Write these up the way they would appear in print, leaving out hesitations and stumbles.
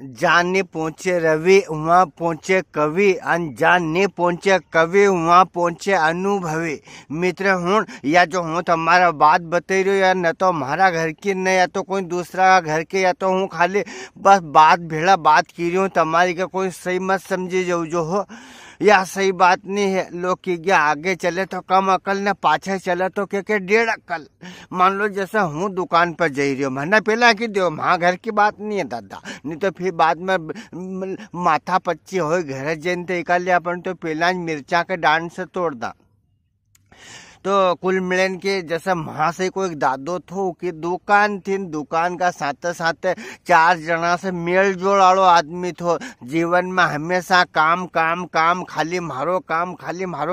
जाने पहुँचे रवि वहाँ पहुँचे कवि, अनजाने पहुँचे कवि वहाँ पहुँचे अनुभवी। मित्र हूँ या जो हूँ तुम्हारा बात बता रही हो, या न तो हमारा घर की न या तो कोई दूसरा घर के, या तो हूँ खाली बस बात भेड़ा बात की रही हूँ तुम्हारी का, कोई सही मत समझे जो हो या सही बात नहीं है। लोग की गया आगे चले तो कम अकल, न पाछे चले तो के डेढ़ अकल। मान लो जैसा हूँ दुकान पर जा रही हो, मैंने पहला की दो वहाँ घर की बात नहीं है दादा, नहीं तो फिर बाद में माथा पच्ची हो घर जैन तो इकाले अपन तो पहला मिर्चा के डांड से तोड़ दा। तो कुल मिलन के जैसे वहाँ से कोई एक दादो थो कि दुकान थी, दुकान का साथ साथ 4 जना से मेल जोड़ वालो आदमी थो। जीवन में हमेशा काम काम काम, खाली मारो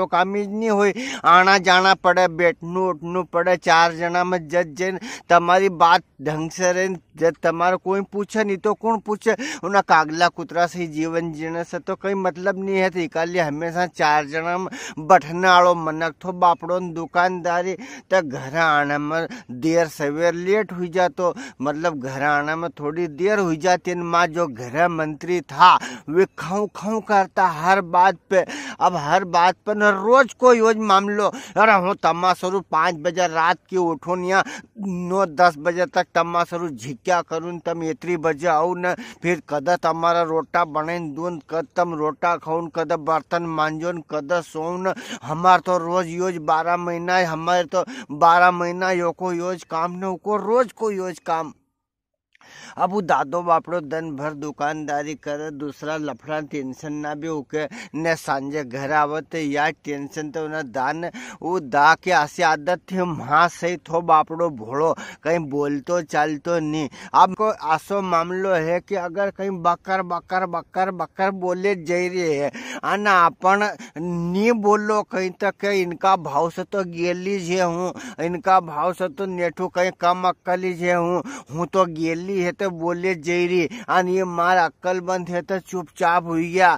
काम ही नहीं हुई, आना जाना पड़े, बैठनू उठनू पड़े। 4 जना में जज जैन तुम्हारी बात ढंग से रहे, जब तुम्हारा कोई पूछे नहीं तो कौन पूछे, उन्हें कागला कुतरा से जीवन जीने से तो कोई मतलब नहीं है। तो इकालिए हमेशा 4 जना में बैठने वालों मनक थो बापड़ो दुकानदारी। तो घर आने में देर सवेर लेट हुई जा, तो मतलब घर आने में थोड़ी देर हुई जाती। माँ जो गृह मंत्री था वे खाऊ खाऊ करता हर बात पे। अब हर बात पर न रोज को योज मामलो, अरे हूँ तम्मा स्वरूप 5 बजे रात की उठो या 9-10 बजे तक तम्मा स्वरूप झिक्या करूँ, तम इतनी बजे आऊ न, फिर कद तमारा रोटा बने दून, कद तम रोटा खाऊन, कद बर्तन मांजोन, कद सोन। हमार तो रोज योज 12 महीना, हमारे तो 12 महीना यो को योज काम न को रोज को योज काम। अब वो दादो बापड़ो दिन भर दुकानदारी करे, दूसरा लफड़ा टेंशन ना भी उके ने सांझे घर आवत या टेंशन तो ना दान वो दा के आसे आदत थी वहाँ से थो बापड़ो भोड़ो, कहीं बोलतो चालतो नहीं। अब को आसो मामलो है कि अगर कहीं बकर बकर बकर बकर बोले जा रही है आना अपन नहीं बोलो कहीं तक इनका भाव से तो गेली जे हूँ, इनका भाव से तो नेठू कहीं कम अक्कली जे हूँ तो गेली है तो बोले जेरी अन ये मार अक्कल बंद है तो चुपचाप हुई गया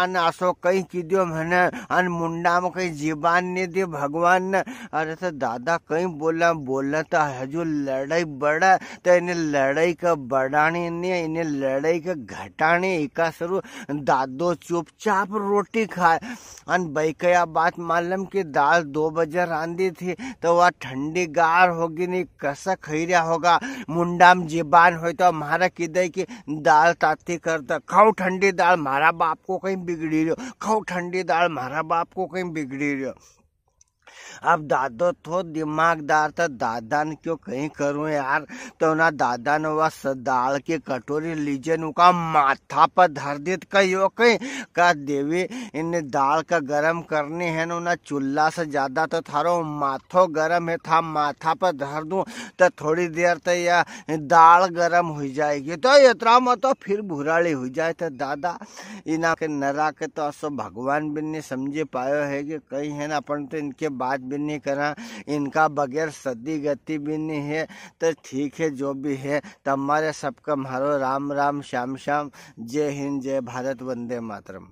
अन आसो कहीं की दियो मैंने अन मुंडा में कहीं जीवान नहीं दे भगवान ने। अरे तो दादा कहीं बोलना तो हजू लड़ाई बड़ा, तो इन्हें लड़ाई का बढ़ाने नहीं, इन्हें लड़ाई का घटाने इका सरू दादो चुपचाप रोटी खाए। अन बैकया बात मालूम कि दाल 2 बजे रांधी थी तो वह ठंडी गार होगी नहीं, कैसा खैरिया होगा मुंडा में जीबान हो तो हमारा किदे की दाल ताती करता, खाओ ठंडी दाल मारा बाप को कहीं बिगड़ी रही हो, खाओ ठंडी दाल मारा बाप को कहीं बिगड़ी रही हो। अब दादो तो दिमागदार था, दादा ने क्यों कहीं करूं यार, तो ना दादा ने वह दाल की कटोरी लीजिए उनका माथा पर धर देत कहीं का देवी इन दाल का गरम करनी है ना चूल्हा से ज्यादा तो थारो माथो गरम है था, माथा पर धर दूं तो थोड़ी देर तक या दाल गरम हो जाएगी, तो इतना मत तो फिर भुराड़ी हो जाए। तो दादा इना के नरा के तो असो भगवान भी नहीं समझे पायो है कि कहीं है ना अपन तो इनके बात भी नहीं करा, इनका बगैर सदी गति भी नहीं है। तो ठीक है जो भी है, तुम्हारे सबका मारो राम राम श्याम श्याम, जय हिंद जय भारत वंदे मातरम।